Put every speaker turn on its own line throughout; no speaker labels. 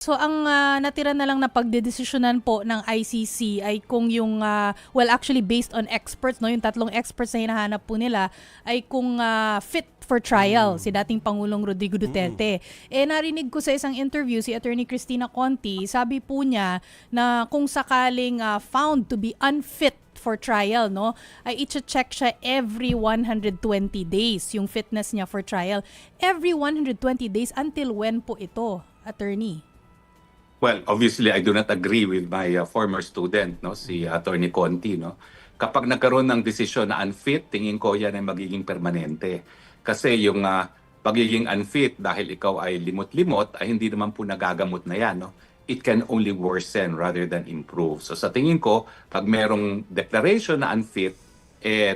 So ang natira na lang na pagdedesisyonan po ng ICC ay kung yung well actually based on experts no yung tatlong experts na hinahanap po nila ay kung fit for trial si dating Pangulong Rodrigo Duterte. Eh narinig ko sa isang interview si Attorney Cristina Conti, sabi po niya na kung sakaling found to be unfit for trial no ay i-check siya every 120 days yung fitness niya for trial. Every 120 days until when po ito, attorney?
Well, obviously, I do not agree with my former student, no, si Attorney Conti, no. Kapag nagkaroon ng desisyon na unfit, tingin ko yan ay magiging permanente. Kasi yung pagiging unfit dahil ikaw ay limot-limot, ay hindi naman po nagagamot na yan, no. It can only worsen rather than improve. So sa tingin ko, pag merong declaration na unfit,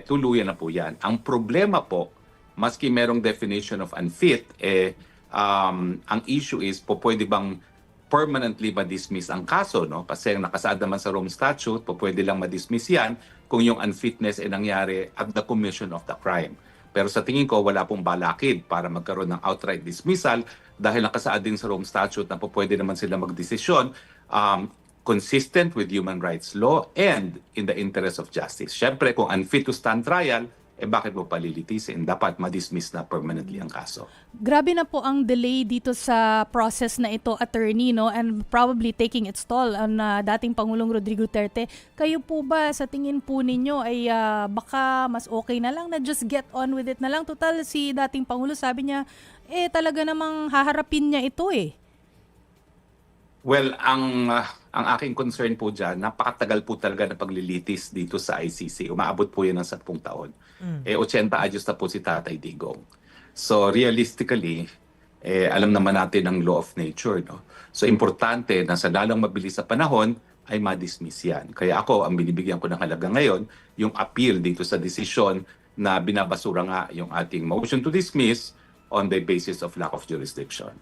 tuluyan na po yan. Ang problema po, maski merong definition of unfit, ang issue is po pwede bang permanently ma-dismiss ang kaso, no? Kasi nakasaad naman sa Rome Statute, pwede lang ma-dismiss yan kung yung unfitness ay nangyari at the commission of the crime. Pero sa tingin ko, wala pong balakid para magkaroon ng outright dismissal dahil nakasaad din sa Rome Statute na pwede naman sila magdesisyon consistent with human rights law and in the interest of justice. Siyempre, kung unfit to stand trial, bakit mo palilitisin? Dapat ma-dismiss na permanently ang kaso.
Grabe na po ang delay dito sa process na ito, attorney, no? And probably taking its toll on dating Pangulong Rodrigo Duterte. Kayo po ba, sa tingin po ninyo, ay baka mas okay na lang na just get on with it na lang? Total, si dating Pangulo sabi niya, talaga namang haharapin niya ito
Well, ang aking concern po dyan, napakatagal po talaga na paglilitis dito sa ICC. Umaabot po yan ng 10 taon. 80 anyos na po si Tatay Digong. So realistically, alam naman natin ang law of nature. No? So importante na sa lalong mabilis na panahon ay ma-dismiss yan. Kaya ako, ang binibigyan ko ng halaga ngayon, yung appeal dito sa desisyon na binabasura nga yung ating motion to dismiss on the basis of lack of jurisdiction.